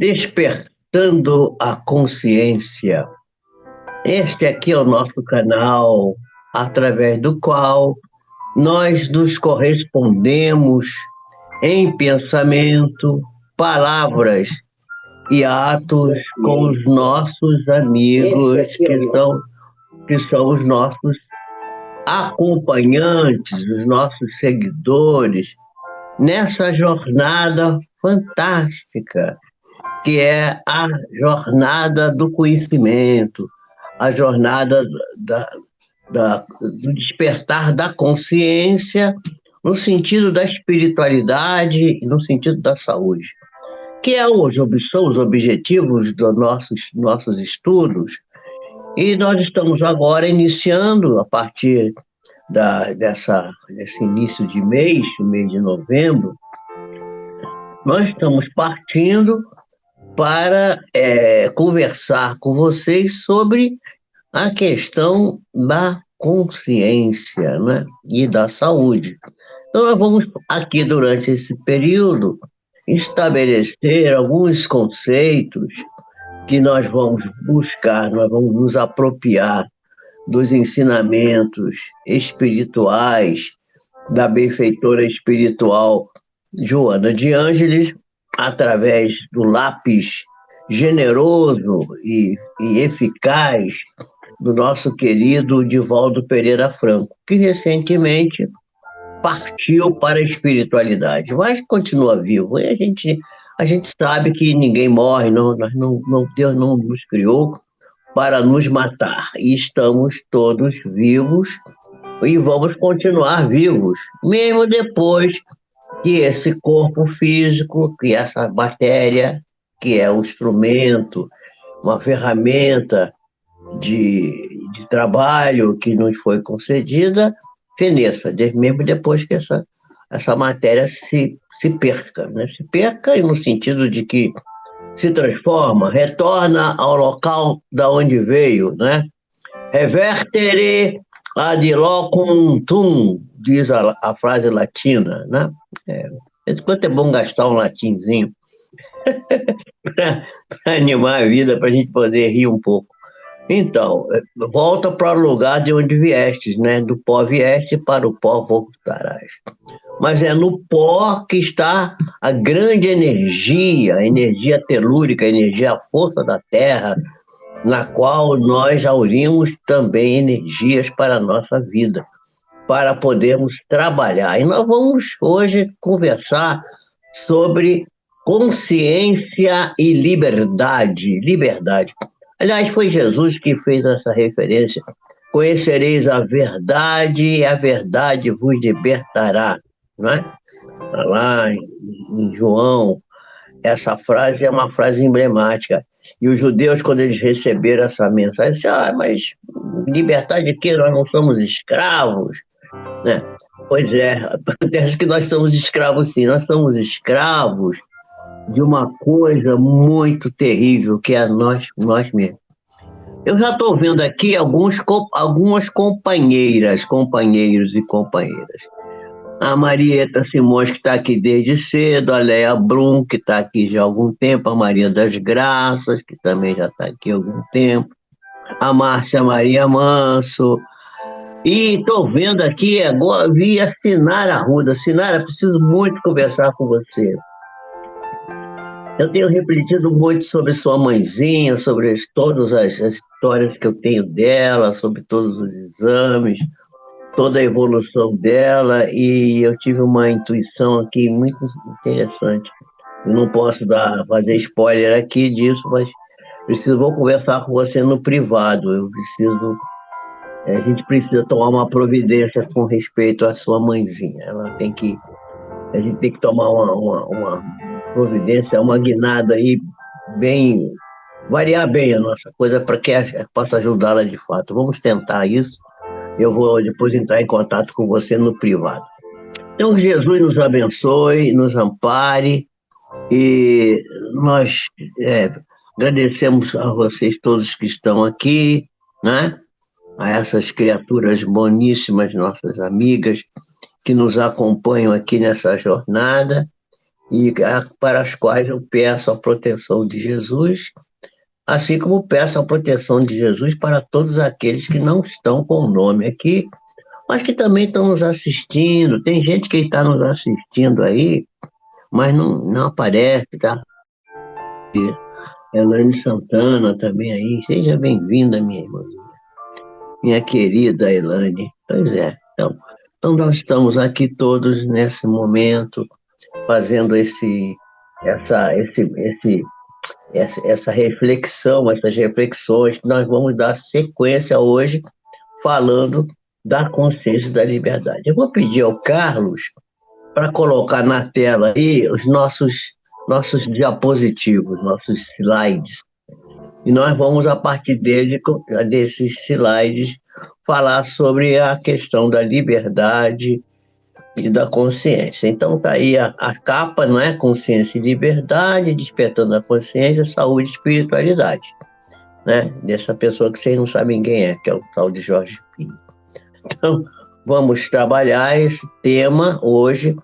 Despertando a consciência. Este aqui é o nosso canal, através do qual nós nos correspondemos em pensamento, palavras e atos com os nossos amigos, que são os nossos acompanhantes, os nossos seguidores, nessa jornada fantástica, que é a jornada do conhecimento, a jornada do despertar da consciência, no sentido da espiritualidade e no sentido da saúde, que são os objetivos dos nossos estudos, e nós estamos agora iniciando, a partir desse início de mês, o mês de novembro, nós estamos partindo para conversar com vocês sobre a questão da consciência, né, e da saúde. Então, nós vamos aqui, durante esse período, estabelecer alguns conceitos que nós vamos buscar, nós vamos nos apropriar dos ensinamentos espirituais da benfeitora espiritual Joana de Ângeles, através do lápis generoso e eficaz do nosso querido Divaldo Pereira Franco, que recentemente partiu para a espiritualidade, mas continua vivo. E a gente sabe que ninguém morre, Deus não nos criou para nos matar, e estamos todos vivos e vamos continuar vivos, mesmo depois que esse corpo físico, que essa matéria, que é um instrumento, uma ferramenta de trabalho que nos foi concedida, feneça, mesmo depois que essa matéria se perca, né? Se perca no sentido de que se transforma, retorna ao local da onde veio, né? Revertere ad locum tuum, diz a frase latina, né? Esse quanto é bom gastar um latinzinho para animar a vida, para a gente poder rir um pouco. Então, volta para o lugar de onde viestes, né? Do pó vieste, para o pó voltarás. Mas é no pó que está a grande energia, a energia telúrica, a energia, a força da Terra, na qual nós aurimos também energias para a nossa vida, para podermos trabalhar. E nós vamos hoje conversar sobre consciência e liberdade. Liberdade. Aliás, foi Jesus que fez essa referência. Conhecereis a verdade e a verdade vos libertará. Não é? Está lá em João. Essa frase é uma frase emblemática. E os judeus, quando eles receberam essa mensagem, disseram, mas libertar de quê? Nós não somos escravos, né? Pois é, acontece que nós somos escravos sim, nós somos escravos de uma coisa muito terrível, que é nós mesmos. Eu já estou vendo aqui algumas companheiros e companheiras. A Marieta Simões, que está aqui desde cedo, a Leia Brum, que está aqui já há algum tempo, a Maria das Graças, que também já está aqui há algum tempo, a Márcia Maria Manso, e estou vendo aqui agora, vi a Sinara Arruda. Sinara, preciso muito conversar com você. Eu tenho refletido muito sobre sua mãezinha, sobre todas as histórias que eu tenho dela, sobre todos os exames, toda a evolução dela, e eu tive uma intuição aqui muito interessante. Eu não posso fazer spoiler aqui disso, mas vou conversar com você no privado. A gente precisa tomar uma providência com respeito à sua mãezinha. A gente tem que tomar uma providência, uma guinada aí, variar bem a nossa coisa para que possa ajudá-la de fato. Vamos tentar isso. Eu vou depois entrar em contato com você no privado. Então, Jesus nos abençoe, nos ampare, e nós agradecemos a vocês todos que estão aqui, né? A essas criaturas boníssimas, nossas amigas, que nos acompanham aqui nessa jornada, e para as quais eu peço a proteção de Jesus, assim como peço a proteção de Jesus para todos aqueles que não estão com o nome aqui, mas que também estão nos assistindo. Tem gente que está nos assistindo aí, mas não aparece, tá? Elaine Santana também aí. Seja bem-vinda, minha irmã, minha querida Elaine. Pois é. Então nós estamos aqui todos nesse momento, fazendo essa reflexão, essas reflexões, que nós vamos dar sequência hoje, falando da consciência da liberdade. Eu vou pedir ao Carlos para colocar na tela aí os nossos diapositivos, nossos slides. E nós vamos, a partir desses slides, falar sobre a questão da liberdade e da consciência. Então está aí a capa, não é? Consciência e liberdade, despertando a consciência, saúde e espiritualidade. Né? Dessa pessoa que vocês não sabem quem é, que é o tal de Jorge Pinho. Então, vamos trabalhar esse tema hoje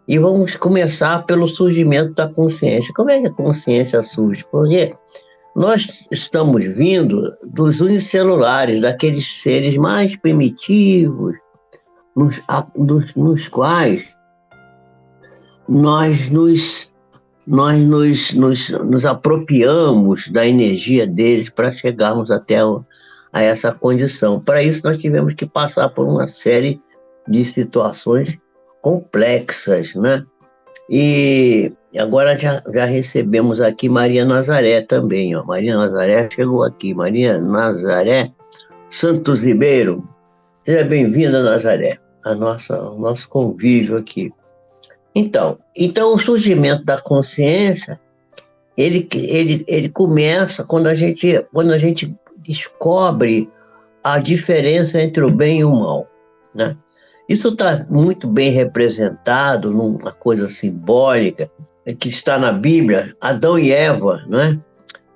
e vamos começar pelo surgimento da consciência. Como é que a consciência surge? Porque nós estamos vindo dos unicelulares, daqueles seres mais primitivos, nos quais nós nos apropriamos da energia deles para chegarmos até a essa condição. Para isso, nós tivemos que passar por uma série de situações complexas, né? E agora já recebemos aqui Maria Nazaré também, ó. Maria Nazaré chegou aqui. Maria Nazaré Santos Ribeiro. Seja bem-vinda, Nazaré, ao nosso convívio aqui. Então, o surgimento da consciência, ele começa quando a gente descobre a diferença entre o bem e o mal, né? Isso está muito bem representado numa coisa simbólica que está na Bíblia, Adão e Eva, né?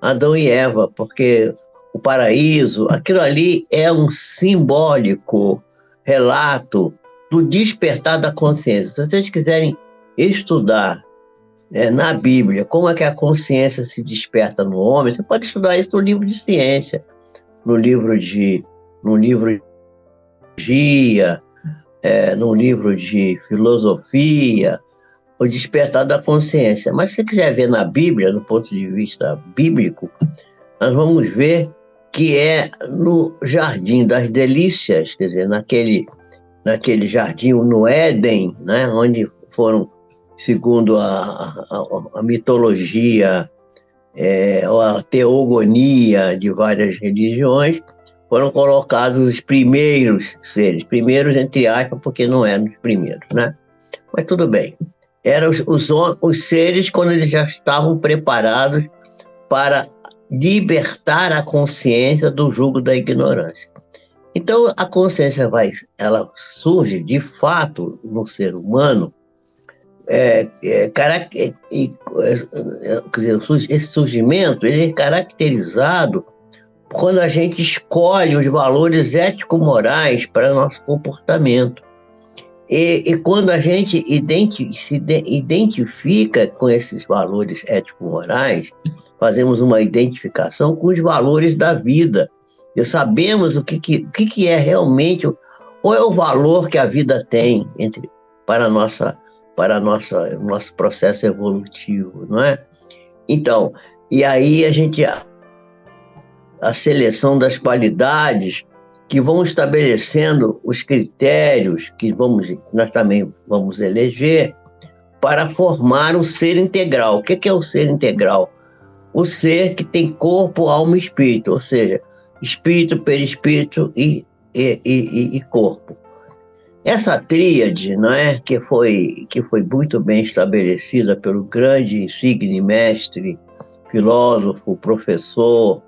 Adão e Eva, porque o paraíso, aquilo ali é um simbólico relato do despertar da consciência. Se vocês quiserem estudar na Bíblia como é que a consciência se desperta no homem, você pode estudar isso no livro de ciência, no livro de biologia, no livro de filosofia, o despertar da consciência. Mas se você quiser ver na Bíblia, do ponto de vista bíblico, nós vamos ver que é no Jardim das Delícias, quer dizer, naquele jardim, no Éden, né, onde foram, segundo a mitologia, ou a teogonia de várias religiões, foram colocados os primeiros seres, primeiros entre aspas, porque não eram os primeiros, né? Mas tudo bem. Eram os seres quando eles já estavam preparados para libertar a consciência do jugo da ignorância. Então, a consciência ela surge, de fato, no ser humano, esse surgimento ele é caracterizado quando a gente escolhe os valores ético-morais para nosso comportamento. E quando a gente se identifica com esses valores ético-morais, fazemos uma identificação com os valores da vida. E sabemos o que é realmente, qual é o valor que a vida tem para nosso processo evolutivo, não é? Então, e aí a seleção das qualidades que vão estabelecendo os critérios que nós também vamos eleger para formar o ser integral. O que é o ser integral? O ser que tem corpo, alma e espírito, ou seja, espírito, perispírito e corpo. Essa tríade, não é, que foi muito bem estabelecida pelo grande insigne mestre, filósofo, professor,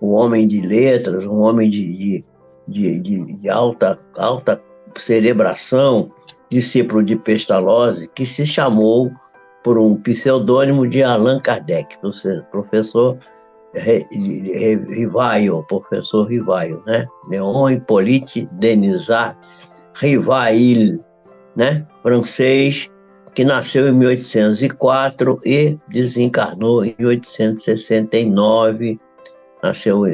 um homem de letras, um homem de alta cerebração, discípulo de Pestalozzi, que se chamou por um pseudônimo de Allan Kardec, professor Rivaio, né? Léon Hippolyte Denisard Rivail, né? Francês, que nasceu em 1804 e desencarnou em 1869. Nasceu,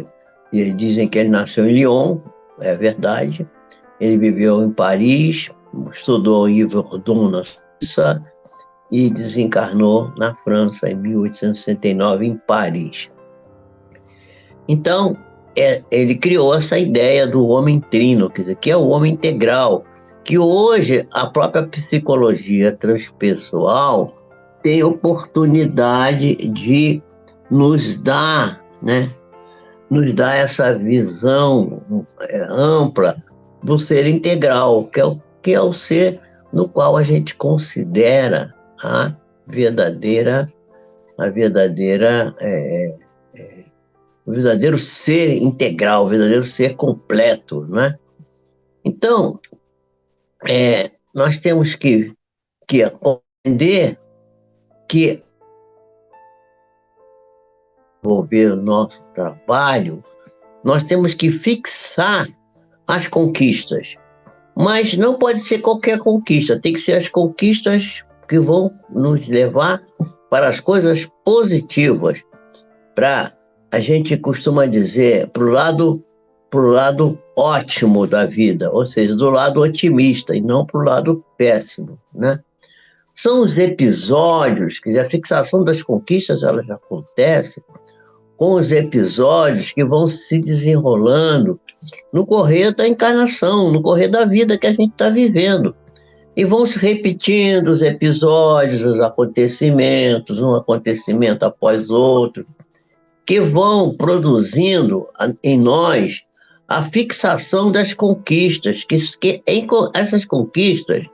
e dizem que ele nasceu em Lyon, é verdade. Ele viveu em Paris, estudou em Yverdon, na Suíça, e desencarnou na França em 1869, em Paris. Então, ele criou essa ideia do homem trino, quer dizer, que é o homem integral, que hoje a própria psicologia transpessoal tem oportunidade de nos dar, né, nos dar essa visão ampla do ser integral, que é o ser no qual a gente considera a verdadeira o verdadeiro ser integral, o verdadeiro ser completo, né? Então, nós temos que compreender que desenvolver o nosso trabalho, nós temos que fixar as conquistas. Mas não pode ser qualquer conquista, tem que ser as conquistas que vão nos levar para as coisas positivas, para, a gente costuma dizer, para o lado ótimo da vida, ou seja, do lado otimista e não para o lado péssimo, né? São os episódios, quer dizer, a fixação das conquistas, ela já acontece com os episódios que vão se desenrolando no correr da encarnação, no correr da vida que a gente está vivendo. E vão se repetindo os episódios, os acontecimentos, um acontecimento após outro, que vão produzindo em nós a fixação das conquistas, essas conquistas,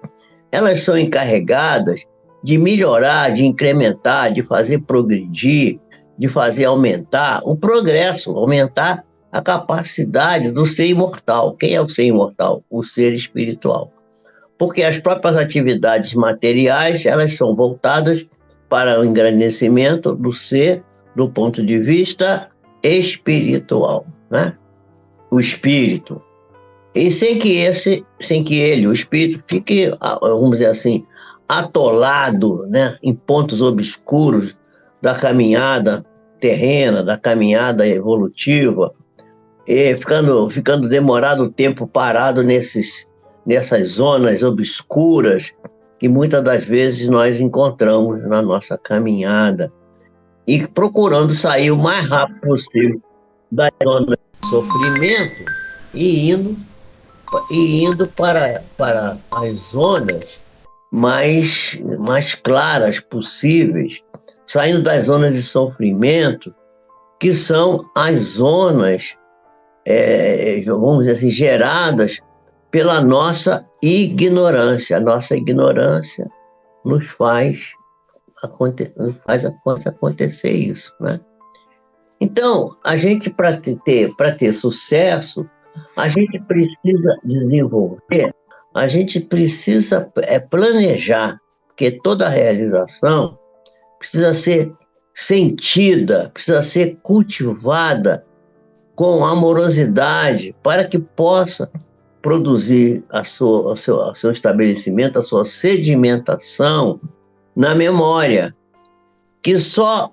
elas são encarregadas de melhorar, de incrementar, de fazer progredir, de fazer aumentar o progresso, aumentar a capacidade do ser imortal. Quem é o ser imortal? O ser espiritual. Porque as próprias atividades materiais, elas são voltadas para o engrandecimento do ser do ponto de vista espiritual, né? O espírito. E sem que ele, o espírito, fique, vamos dizer assim, atolado, né, em pontos obscuros da caminhada terrena, da caminhada evolutiva, e ficando demorado o tempo parado nessas zonas obscuras que muitas das vezes nós encontramos na nossa caminhada, e procurando sair o mais rápido possível da zona de sofrimento e indo para as zonas mais claras possíveis, saindo das zonas de sofrimento, que são as zonas, vamos dizer assim, geradas pela nossa ignorância. A nossa ignorância nos faz acontecer isso, né? Então, a gente, para ter sucesso, a gente precisa desenvolver, a gente precisa planejar, porque toda realização precisa ser sentida, precisa ser cultivada com amorosidade, para que possa produzir o seu estabelecimento, a sua sedimentação na memória, que só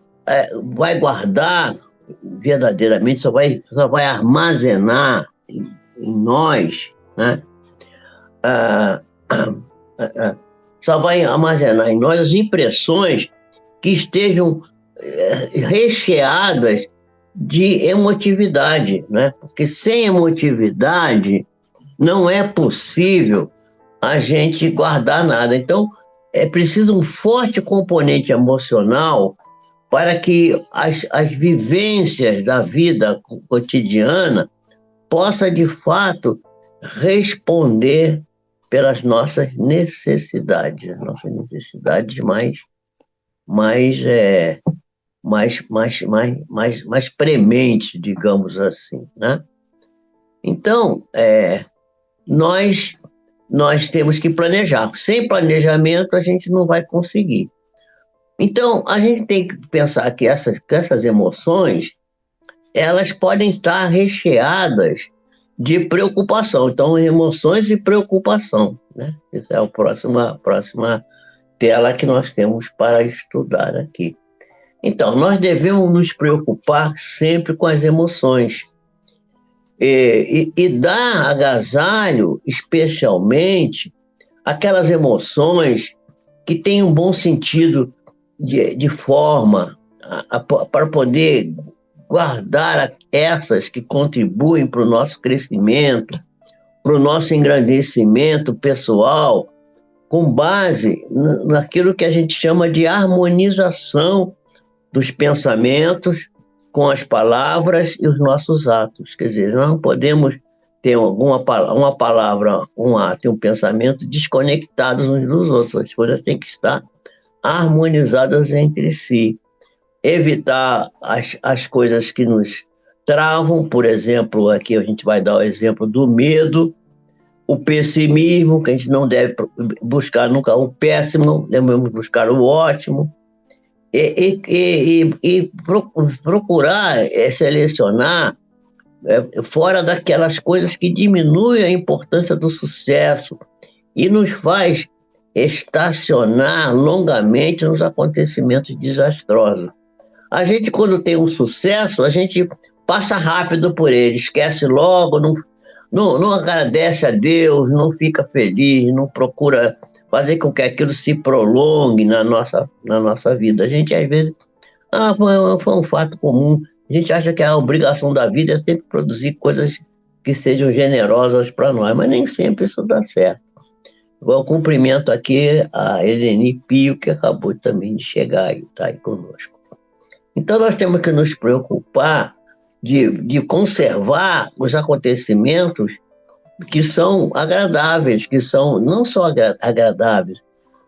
vai guardar verdadeiramente, só vai armazenar em nós, né? Só vai armazenar em nós as impressões que estejam recheadas de emotividade, né? Porque sem emotividade não é possível a gente guardar nada. Então, é preciso um forte componente emocional para que as vivências da vida cotidiana possa, de fato, responder pelas nossas necessidades mais prementes, digamos assim, né? Então, nós temos que planejar. Sem planejamento, a gente não vai conseguir. Então, a gente tem que pensar que essas emoções, elas podem estar recheadas de preocupação. Então, emoções e preocupação, né? Essa é a próxima tela que nós temos para estudar aqui. Então, nós devemos nos preocupar sempre com as emoções e dar agasalho, especialmente, aquelas emoções que têm um bom sentido de forma para poder guardar essas que contribuem para o nosso crescimento, para o nosso engrandecimento pessoal, com base naquilo que a gente chama de harmonização dos pensamentos com as palavras e os nossos atos. Quer dizer, nós não podemos ter uma palavra, um ato e um pensamento desconectados uns dos outros. As coisas têm que estar harmonizadas entre si. Evitar as coisas que nos travam, por exemplo, aqui a gente vai dar o exemplo do medo, o pessimismo, que a gente não deve buscar nunca o péssimo, devemos buscar o ótimo, e procurar selecionar fora daquelas coisas que diminuem a importância do sucesso e nos faz estacionar longamente nos acontecimentos desastrosos. A gente, quando tem um sucesso, a gente passa rápido por ele, esquece logo, não agradece a Deus, não fica feliz, não procura fazer com que aquilo se prolongue na nossa vida. A gente, às vezes, foi um fato comum. A gente acha que a obrigação da vida é sempre produzir coisas que sejam generosas para nós, mas nem sempre isso dá certo. Eu cumprimento aqui a Eleni Pio, que acabou também de chegar e está aí conosco. Então, nós temos que nos preocupar de conservar os acontecimentos que são agradáveis, que são não só agradáveis,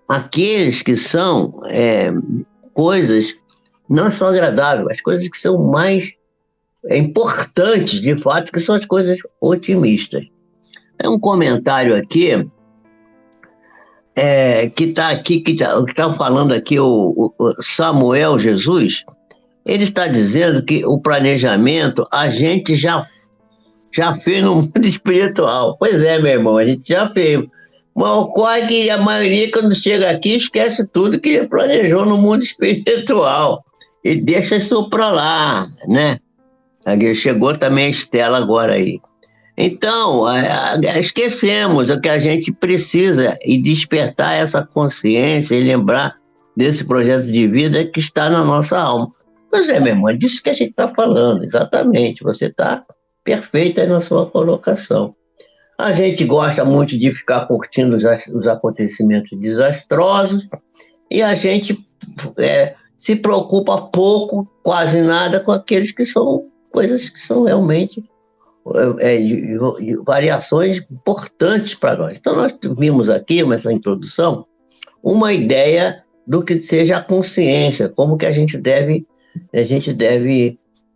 aqueles que são coisas não só agradáveis, mas coisas que são mais importantes, de fato, que são as coisas otimistas. É um comentário aqui que está falando aqui o Samuel Jesus. Ele está dizendo que o planejamento a gente já fez no mundo espiritual. Pois é, meu irmão, a gente já fez. Mas ocorre que a maioria, quando chega aqui, esquece tudo que planejou no mundo espiritual e deixa isso para lá, né? Aqui chegou também a Estela agora aí. Então, esquecemos o que a gente precisa e despertar essa consciência e lembrar desse projeto de vida que está na nossa alma. Pois é, meu irmão, é disso que a gente está falando, exatamente. Você está perfeita aí na sua colocação. A gente gosta muito de ficar curtindo os acontecimentos desastrosos e a gente se preocupa pouco, quase nada, com aqueles que são coisas que são realmente variações importantes para nós. Então, nós vimos aqui, nessa introdução, uma ideia do que seja a consciência, como que a gente deve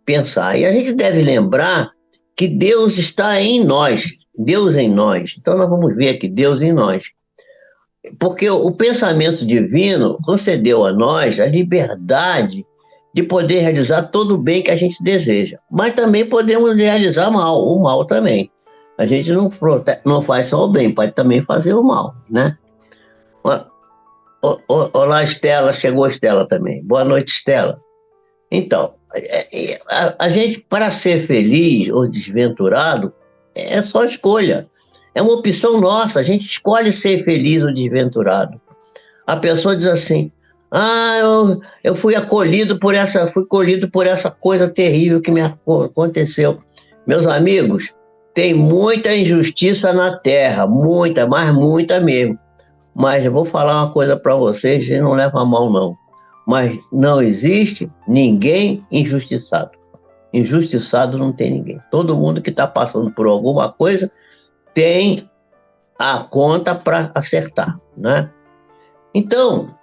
pensar. E a gente deve lembrar que Deus está em nós, Deus em nós. Então, nós vamos ver aqui, Deus em nós. Porque o pensamento divino concedeu a nós a liberdade de poder realizar todo o bem que a gente deseja. Mas também podemos realizar o mal também. A gente não faz só o bem, pode também fazer o mal, né? Olá, Estela, chegou a Estela também. Boa noite, Estela. Então, a gente, para ser feliz ou desventurado, é só escolha. É uma opção nossa, a gente escolhe ser feliz ou desventurado. A pessoa diz assim, eu fui colhido por essa coisa terrível que me aconteceu. Meus amigos, tem muita injustiça na Terra, muita, mas muita mesmo. Mas eu vou falar uma coisa para vocês, vocês não levam a mal não. Mas não existe ninguém injustiçado. Injustiçado não tem ninguém. Todo mundo que está passando por alguma coisa tem a conta para acertar, né? Então,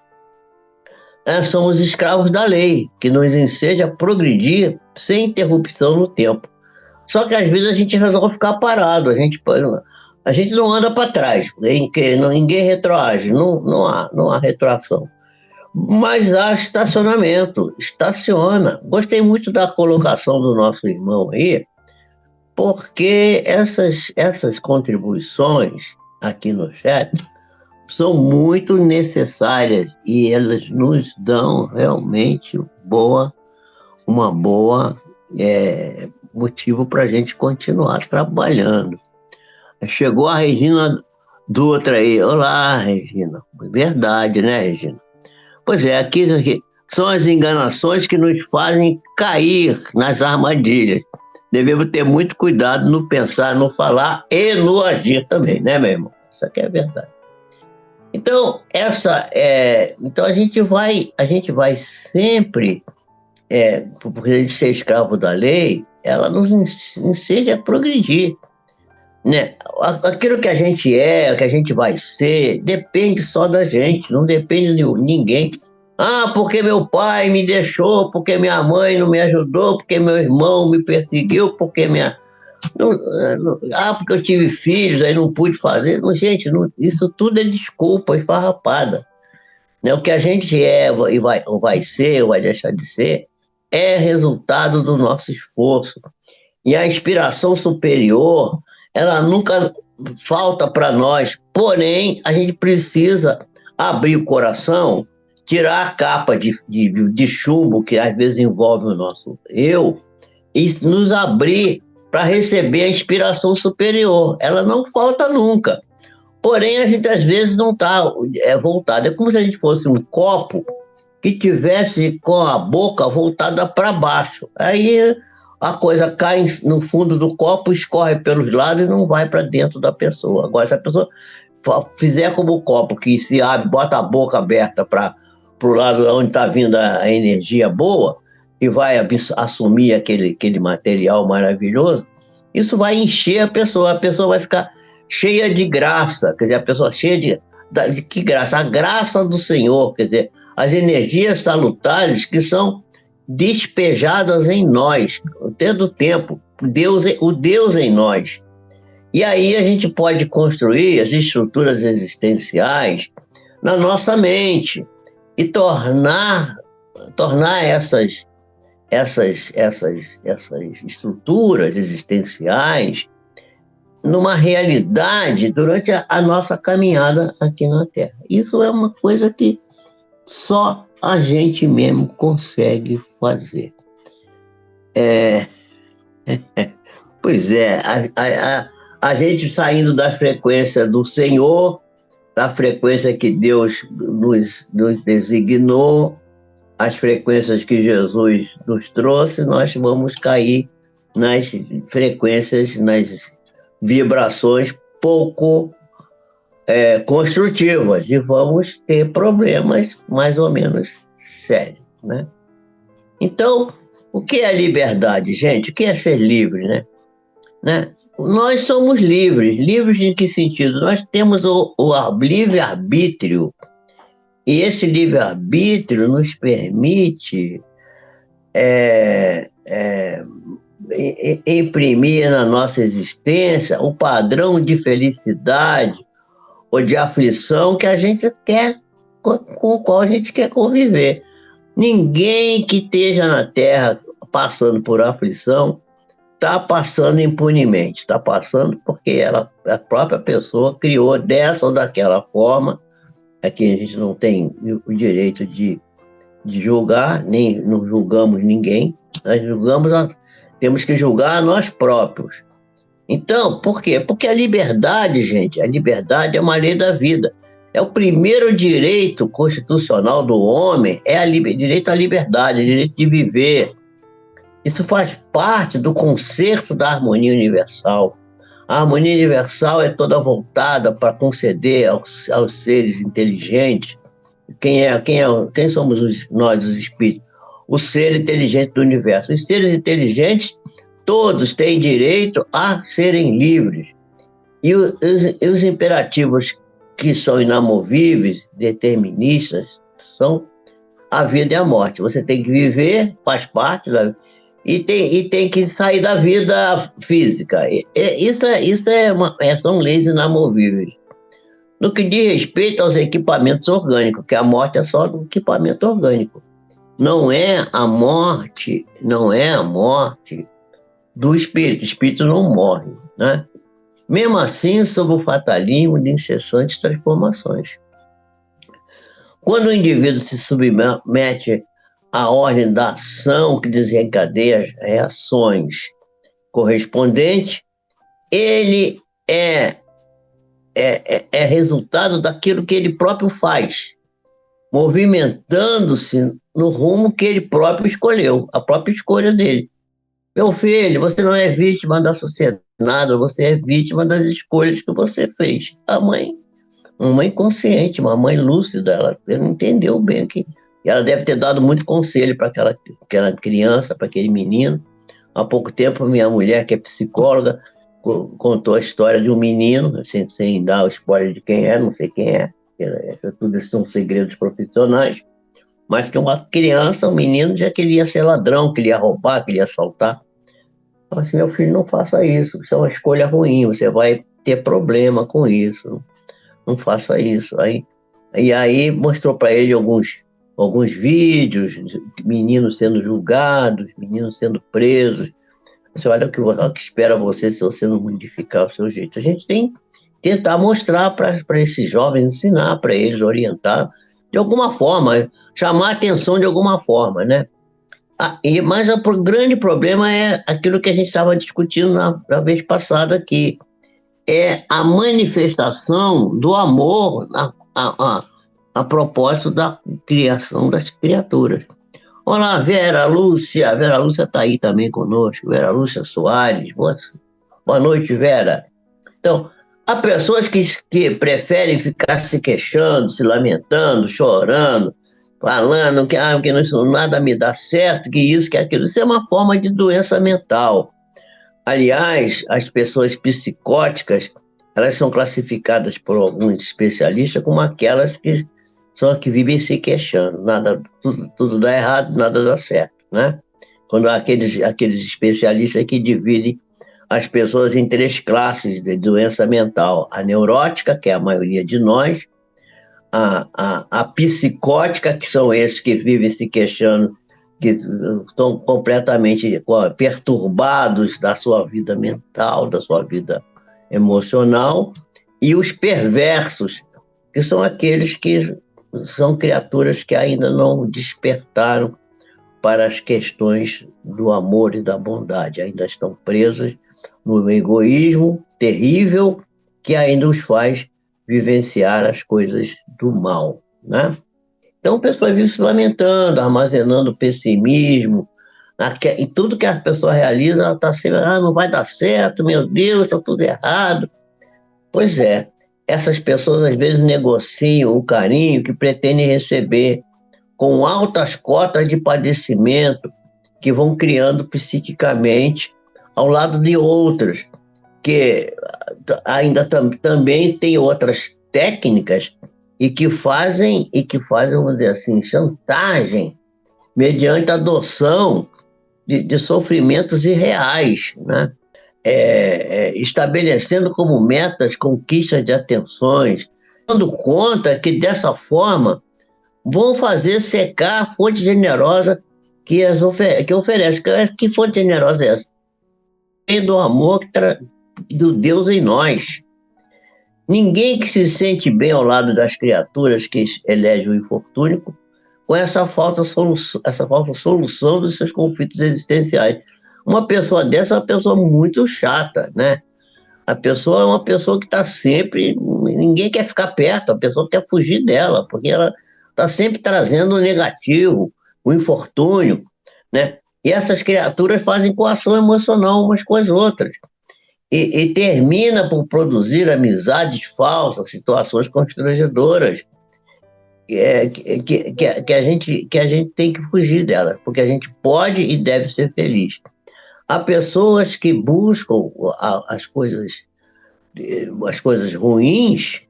somos escravos da lei, que nos enseja a progredir sem interrupção no tempo. Só que às vezes a gente resolve ficar parado, a gente não anda para trás, ninguém retroage, não há retroação. Mas há estacionamento, estaciona. Gostei muito da colocação do nosso irmão aí, porque essas contribuições aqui no chat são muito necessárias e elas nos dão realmente uma boa motivo para a gente continuar trabalhando. Chegou a Regina Dutra aí. Olá, Regina. Verdade, né, Regina? Pois é, aqui são as enganações que nos fazem cair nas armadilhas. Devemos ter muito cuidado no pensar, no falar e no agir também, né, meu irmão? Isso aqui é verdade. Então, então a gente vai sempre, por a gente ser escravo da lei, ela nos enseja a progredir, né? Aquilo que a gente que a gente vai ser, depende só da gente, não depende de ninguém. Ah, porque meu pai me deixou, porque minha mãe não me ajudou, porque meu irmão me perseguiu, porque porque eu tive filhos, aí não pude fazer. Não, gente, isso tudo é desculpa esfarrapada. Né? O que a gente e vai ser, ou vai deixar de ser, é resultado do nosso esforço. E a inspiração superior, ela nunca falta para nós, porém, a gente precisa abrir o coração, tirar a capa de chumbo que às vezes envolve o nosso eu, e nos abrir para receber a inspiração superior. Ela não falta nunca. Porém, a gente às vezes não está voltado. É como se a gente fosse um copo que tivesse com a boca voltada para baixo. Aí a coisa cai no fundo do copo, escorre pelos lados e não vai para dentro da pessoa. Agora, se a pessoa fizer como o copo, que se abre, bota a boca aberta para o lado onde está vindo a energia boa, e vai assumir aquele material maravilhoso, isso vai encher a pessoa vai ficar cheia de graça, quer dizer, a pessoa cheia de que graça? A graça do Senhor, quer dizer, as energias salutares que são despejadas em nós, tendo o tempo, o Deus em nós. E aí a gente pode construir as estruturas existenciais na nossa mente e tornar essas estruturas existenciais numa realidade durante a nossa caminhada aqui na Terra. Isso é uma coisa que só a gente mesmo consegue fazer. Pois é, a gente saindo da frequência do Senhor, da frequência que Deus nos designou, as frequências que Jesus nos trouxe, nós vamos cair nas frequências, nas vibrações pouco construtivas e vamos ter problemas mais ou menos sérios, né? Então, o que é liberdade, gente? O que é ser livre, né? Nós somos livres. Livres em que sentido? Nós temos o livre-arbítrio. E esse livre-arbítrio nos permite imprimir na nossa existência o padrão de felicidade ou de aflição que a gente quer, com o qual a gente quer conviver. Ninguém que esteja na Terra passando por aflição está passando impunemente, está passando porque a própria pessoa criou dessa ou daquela forma. Aqui a gente não tem o direito de julgar, nem não julgamos ninguém, temos que julgar a nós próprios. Então, por quê? Porque a liberdade, gente, a liberdade é uma lei da vida. É o primeiro direito constitucional do homem, direito à liberdade, direito de viver. Isso faz parte do concerto da harmonia universal. A harmonia universal é toda voltada para conceder aos seres inteligentes. Quem somos nós, os espíritos? O ser inteligente do universo. Os seres inteligentes, todos têm direito a serem livres. E os imperativos que são inamovíveis, deterministas, são a vida e a morte. Você tem que viver, faz parte da vida. E tem que sair da vida física. São leis inamovíveis. No que diz respeito aos equipamentos orgânicos, que a morte é só do equipamento orgânico. Não é a morte do espírito. O espírito não morre, né? mesmo assim sob o fatalismo de incessantes transformações. Quando o indivíduo se submete à ordem da ação que desencadeia as reações correspondentes, ele é resultado daquilo que ele próprio faz, movimentando-se no rumo que ele próprio escolheu, a própria escolha dele. Meu filho, você não é vítima da sociedade, você é vítima das escolhas que você fez. A mãe, uma mãe consciente, uma mãe lúcida, ela entendeu bem que ela deve ter dado muito conselho para aquela criança, para aquele menino. Há pouco tempo, minha mulher, que é psicóloga, contou a história de um menino, sem dar o spoiler de quem é, não sei quem é, tudo isso são segredos profissionais, mas que uma criança, um menino, já queria ser ladrão, queria roubar, queria assaltar. Eu assim, meu filho, não faça isso é uma escolha ruim, você vai ter problema com isso, não faça isso. Aí mostrou para ele alguns vídeos de meninos sendo julgados, meninos sendo presos. Você olha o que espera você se você não modificar o seu jeito. A gente tem que tentar mostrar para esses jovens, ensinar para eles, orientar de alguma forma, chamar a atenção de alguma forma, né? Mas o grande problema é aquilo que a gente estava discutindo na vez passada aqui, é a manifestação do amor a propósito da criação das criaturas. Olá, Vera Lúcia está aí também conosco, Vera Lúcia Soares, boa noite, Vera. Então, há pessoas que preferem ficar se queixando, se lamentando, chorando, falando que isso nada me dá certo, que isso, que aquilo. Isso é uma forma de doença mental. Aliás, as pessoas psicóticas, elas são classificadas por alguns especialistas como aquelas que são as que vivem se queixando. Tudo dá errado, nada dá certo, né? Quando há aqueles especialistas que dividem as pessoas em 3 classes de doença mental: a neurótica, que é a maioria de nós, a psicótica, que são esses que vivem se queixando, que estão completamente perturbados da sua vida mental, da sua vida emocional, e os perversos, que são aqueles que são criaturas que ainda não despertaram para as questões do amor e da bondade, ainda estão presas no egoísmo terrível que ainda os faz vivenciar as coisas do mal, né? Então, a pessoa vive se lamentando, armazenando pessimismo, e tudo que a pessoa realiza, ela está sempre, não vai dar certo, meu Deus, está tudo errado. Pois é, essas pessoas às vezes negociam o carinho que pretendem receber com altas cotas de padecimento que vão criando psiquicamente ao lado de outras, que ainda também tem outras técnicas e que fazem, vamos dizer assim, chantagem mediante a adoção de sofrimentos irreais, né? Estabelecendo como metas conquistas de atenções, dando conta que dessa forma vão fazer secar a fonte generosa que oferece. Que fonte generosa é essa? Do amor do Deus em nós. Ninguém que se sente bem ao lado das criaturas que elegem o infortúnio com essa falsa solução dos seus conflitos existenciais. Uma pessoa dessa é uma pessoa muito chata, né? A pessoa é uma pessoa que está sempre... Ninguém quer ficar perto, a pessoa quer fugir dela, porque ela está sempre trazendo o negativo, o infortúnio, né? E essas criaturas fazem coação emocional umas com as outras. E termina por produzir amizades falsas, situações constrangedoras, que a gente tem que fugir delas, porque a gente pode e deve ser feliz. Há pessoas que buscam as coisas ruins,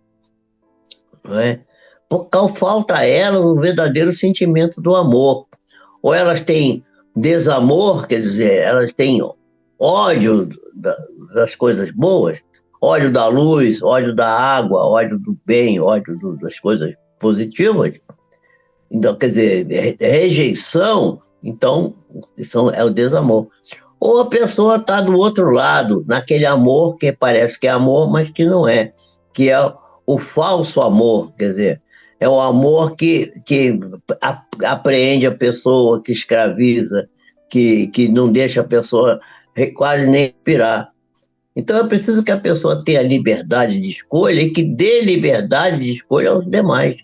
não é? Porque falta a elas o verdadeiro sentimento do amor. Ou elas têm desamor, quer dizer, elas têm ódio das coisas boas, ódio da luz, ódio da água, ódio do bem, ódio das coisas positivas. Então, quer dizer, rejeição, então, isso é o desamor. ou a pessoa está do outro lado, naquele amor que parece que é amor, mas que não é, que é o falso amor, quer dizer, é o amor que apreende a pessoa, que escraviza, que não deixa a pessoa quase nem respirar. Então é preciso que a pessoa tenha liberdade de escolha e que dê liberdade de escolha aos demais.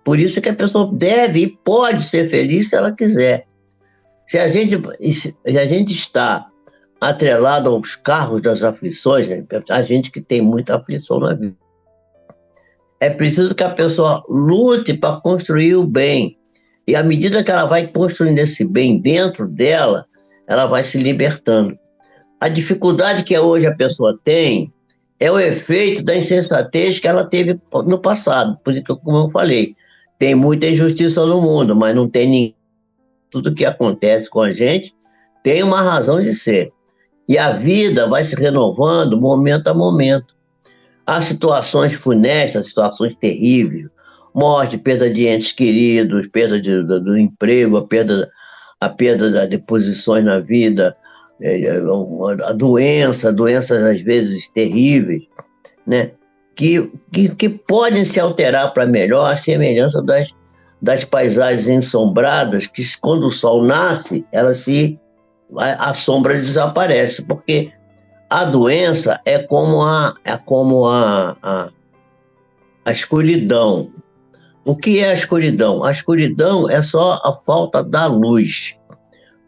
Por isso que a pessoa deve e pode ser feliz se ela quiser. Se a gente está atrelado aos carros das aflições, né? A gente que tem muita aflição na vida, é preciso que a pessoa lute para construir o bem. E à medida que ela vai construindo esse bem dentro dela, ela vai se libertando. A dificuldade que hoje a pessoa tem é o efeito da insensatez que ela teve no passado. Por isso que, como eu falei, tem muita injustiça no mundo, mas não tem ninguém. Tudo que acontece com a gente tem uma razão de ser. E a vida vai se renovando momento a momento. Há situações funestas, situações terríveis, morte, perda de entes queridos, perda do emprego, a perda de posições na vida, a doenças às vezes terríveis, né? Que podem se alterar para melhor, a semelhança das paisagens ensombradas, que quando o sol nasce, a sombra desaparece, porque a doença é como a escuridão. O que é a escuridão? A escuridão é só a falta da luz.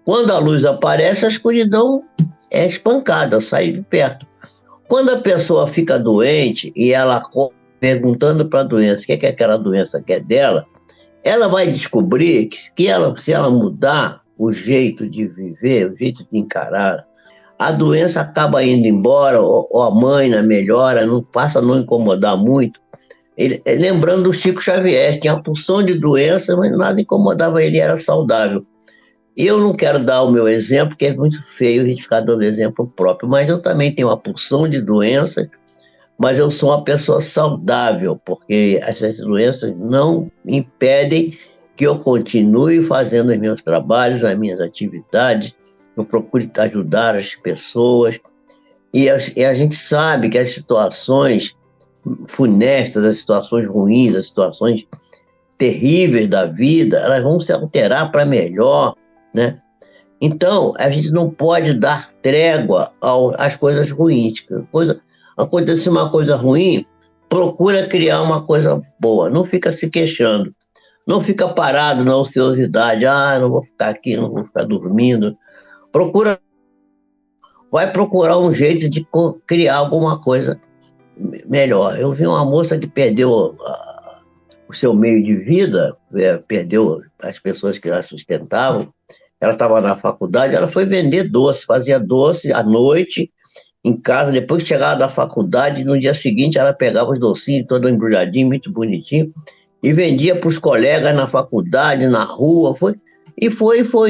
Quando a luz aparece, a escuridão é espancada, sai de perto. Quando a pessoa fica doente e ela perguntando para a doença o que é aquela doença que é dela, ela vai descobrir se ela mudar o jeito de viver, o jeito de encarar, a doença acaba indo embora, ou a mãe melhora, não passa a não incomodar muito. Lembrando do Chico Xavier, tinha uma porção de doenças, mas nada incomodava ele, era saudável. Eu não quero dar o meu exemplo, porque é muito feio a gente ficar dando exemplo próprio, mas eu também tenho uma porção de doenças, mas eu sou uma pessoa saudável, porque essas doenças não impedem que eu continue fazendo os meus trabalhos, as minhas atividades, eu procuro ajudar as pessoas, e a gente sabe que as situações funestas, as situações ruins, as situações terríveis da vida, elas vão se alterar para melhor, né? Então, a gente não pode dar trégua às coisas ruins. Acontece uma coisa ruim, procura criar uma coisa boa, não fica se queixando, não fica parado na ociosidade, não vou ficar aqui, não vou ficar dormindo. Vai procurar um jeito de criar alguma coisa melhor. Eu vi uma moça que perdeu o seu meio de vida, perdeu as pessoas que a sustentavam. Ela estava na faculdade, ela foi vender doce, fazia doce à noite em casa, depois que chegava da faculdade, no dia seguinte ela pegava os docinhos todo embrulhadinho, muito bonitinho, e vendia para os colegas na faculdade, na rua, foi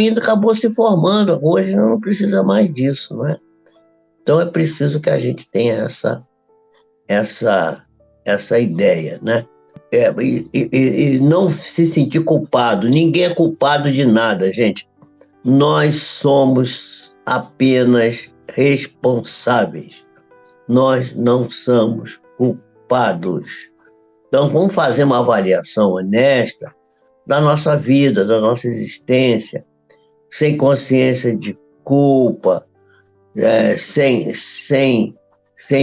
indo, acabou se formando. Hoje não precisa mais disso, não é? Então é preciso que a gente tenha essa ideia, né? E não se sentir culpado. Ninguém é culpado de nada, gente. Nós somos apenas responsáveis. Nós não somos culpados. Então, vamos fazer uma avaliação honesta da nossa vida, da nossa existência, sem consciência de culpa, sem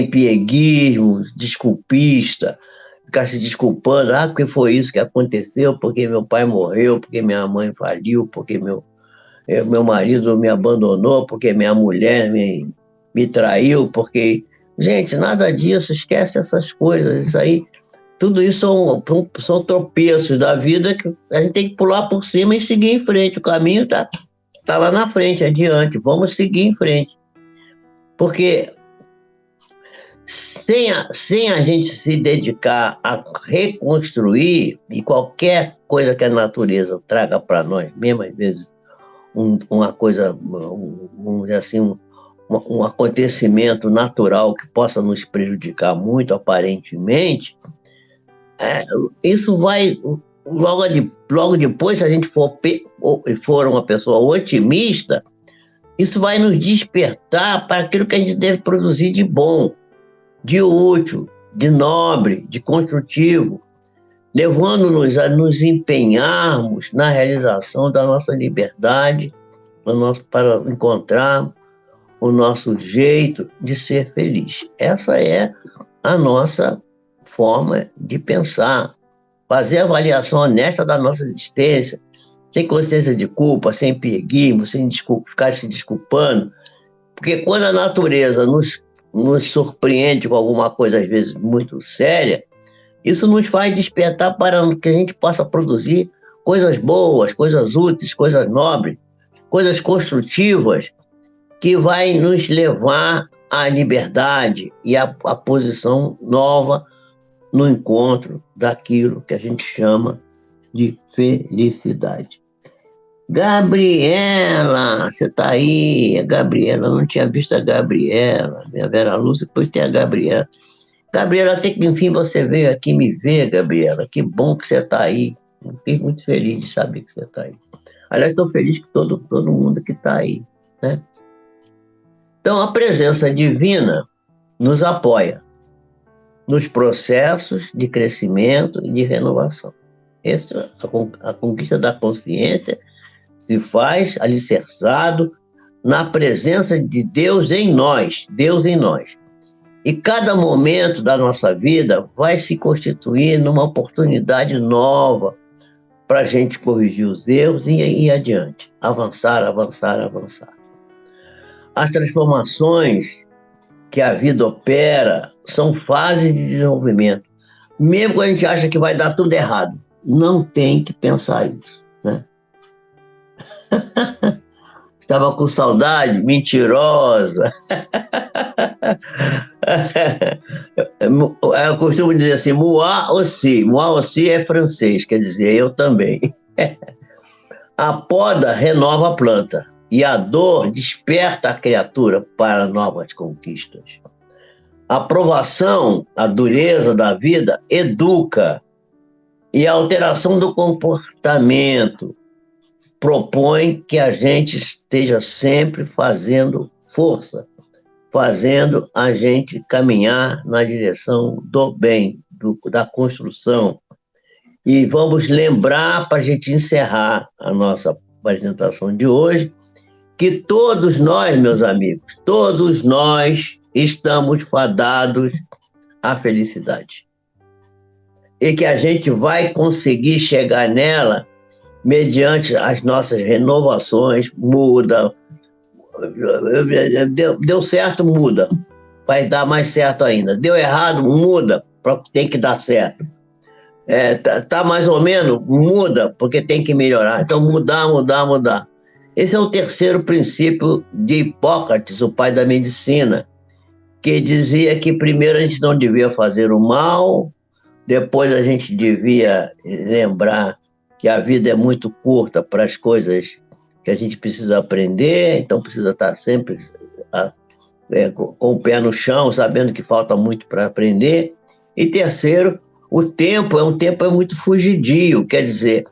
pieguismo, desculpista, ficar se desculpando, porque foi isso que aconteceu, porque meu pai morreu, porque minha mãe faliu, porque meu marido me abandonou, porque minha mulher me traiu, porque... Gente, nada disso, esquece essas coisas, isso aí, tudo isso são tropeços da vida que a gente tem que pular por cima e seguir em frente. O caminho está lá na frente, adiante, vamos seguir em frente. Porque sem a gente se dedicar a reconstruir, e qualquer coisa que a natureza traga para nós, mesmo às vezes uma coisa, vamos dizer assim, um acontecimento natural que possa nos prejudicar muito, aparentemente, isso vai, logo depois, se a gente for uma pessoa otimista, Isso vai nos despertar para aquilo que a gente deve produzir de bom, de útil, de nobre, de construtivo, levando-nos a nos empenharmos na realização da nossa liberdade, para encontrar o nosso jeito de ser feliz. Essa é a nossa forma de pensar, fazer a avaliação honesta da nossa existência, sem consciência de culpa, sem pieguismo, sem ficar se desculpando, porque quando a natureza nos surpreende com alguma coisa, às vezes, muito séria, isso nos faz despertar para que a gente possa produzir coisas boas, coisas úteis, coisas nobres, coisas construtivas, que vai nos levar à liberdade e à posição nova no encontro daquilo que a gente chama de felicidade. Gabriela, você está aí? Gabriela, não tinha visto a Gabriela, minha Vera Lúcia, depois tem a Gabriela. Gabriela, até que enfim você veio aqui me ver, Gabriela, que bom que você está aí. Fiquei muito feliz de saber que você está aí. Aliás, estou feliz que todo mundo que está aí, né? Então, a presença divina nos apoia nos processos de crescimento e de renovação. A conquista da consciência se faz alicerçado na presença de Deus em nós, Deus em nós. E cada momento da nossa vida vai se constituir numa oportunidade nova para a gente corrigir os erros e ir adiante, avançar, avançar, avançar. As transformações que a vida opera são fases de desenvolvimento. Mesmo quando a gente acha que vai dar tudo errado, não tem que pensar isso, né? Estava com saudade, mentirosa. Eu costumo dizer assim, moi aussi é francês, quer dizer, eu também. A poda renova a planta e a dor desperta a criatura para novas conquistas. A provação, a dureza da vida educa, e a alteração do comportamento propõe que a gente esteja sempre fazendo força, fazendo a gente caminhar na direção do bem, da construção. E vamos lembrar, para a gente encerrar a nossa apresentação de hoje, que todos nós, meus amigos, todos nós estamos fadados à felicidade. E que a gente vai conseguir chegar nela mediante as nossas renovações, muda. Deu certo, muda. Vai dar mais certo ainda. Deu errado, muda, porque tem que dar certo. Tá mais ou menos, muda, porque tem que melhorar. Então, mudar, mudar, mudar. Esse é o terceiro princípio de Hipócrates, o pai da medicina, que dizia que primeiro a gente não devia fazer o mal, depois a gente devia lembrar que a vida é muito curta para as coisas que a gente precisa aprender, então precisa estar sempre com o pé no chão, sabendo que falta muito para aprender. E terceiro, o tempo é muito fugidio, quer dizer,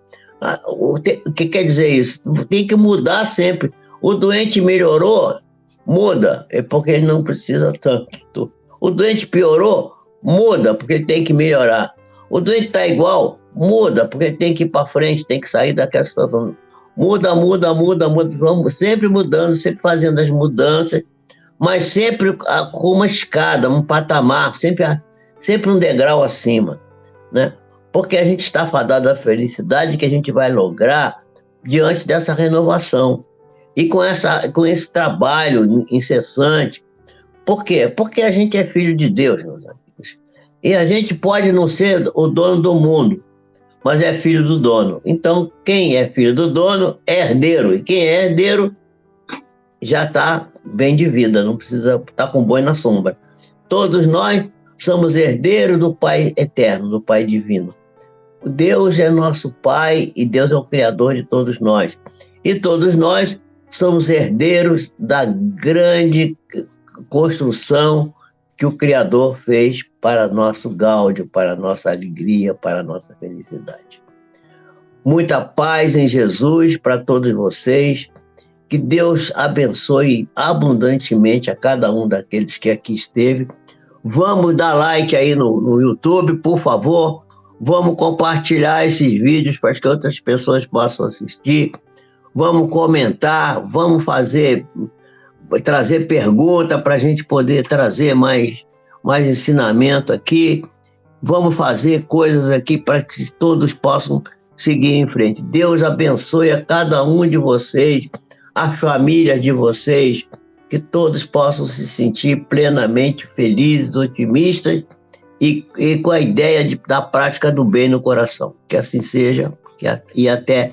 o que quer dizer isso? Tem que mudar sempre. O doente melhorou, muda, é porque ele não precisa tanto. O doente piorou, muda, porque ele tem que melhorar. O doente está igual, muda, porque ele tem que ir para frente, tem que sair daquela situação. Muda, muda, muda, muda, vamos sempre mudando, sempre fazendo as mudanças, mas sempre com uma escada, um patamar, sempre um degrau acima, né? Porque a gente está fadado à felicidade que a gente vai lograr diante dessa renovação. E com esse trabalho incessante. Por quê? Porque a gente é filho de Deus, meus amigos. E a gente pode não ser o dono do mundo, mas é filho do dono. Então, quem é filho do dono é herdeiro. E quem é herdeiro já está bem de vida, não precisa estar com boi na sombra. Todos nós somos herdeiros do Pai eterno, do Pai divino. Deus é nosso Pai e Deus é o Criador de todos nós. E todos nós somos herdeiros da grande construção que o Criador fez para nosso gáudio, para nossa alegria, para nossa felicidade. Muita paz em Jesus para todos vocês Que Deus abençoe abundantemente a cada um daqueles que aqui esteve. Vamos dar like aí no YouTube, por favor. Vamos compartilhar esses vídeos para que outras pessoas possam assistir. Vamos comentar, vamos trazer pergunta para a gente poder trazer mais ensinamento aqui. Vamos fazer coisas aqui para que todos possam seguir em frente. Deus abençoe a cada um de vocês, a família de vocês, que todos possam se sentir plenamente felizes, otimistas e com a ideia da prática do bem no coração. Que assim seja, e até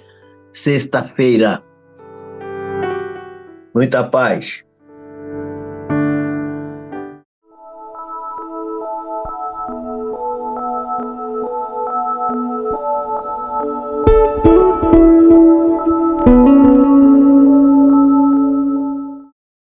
sexta-feira. Muita paz.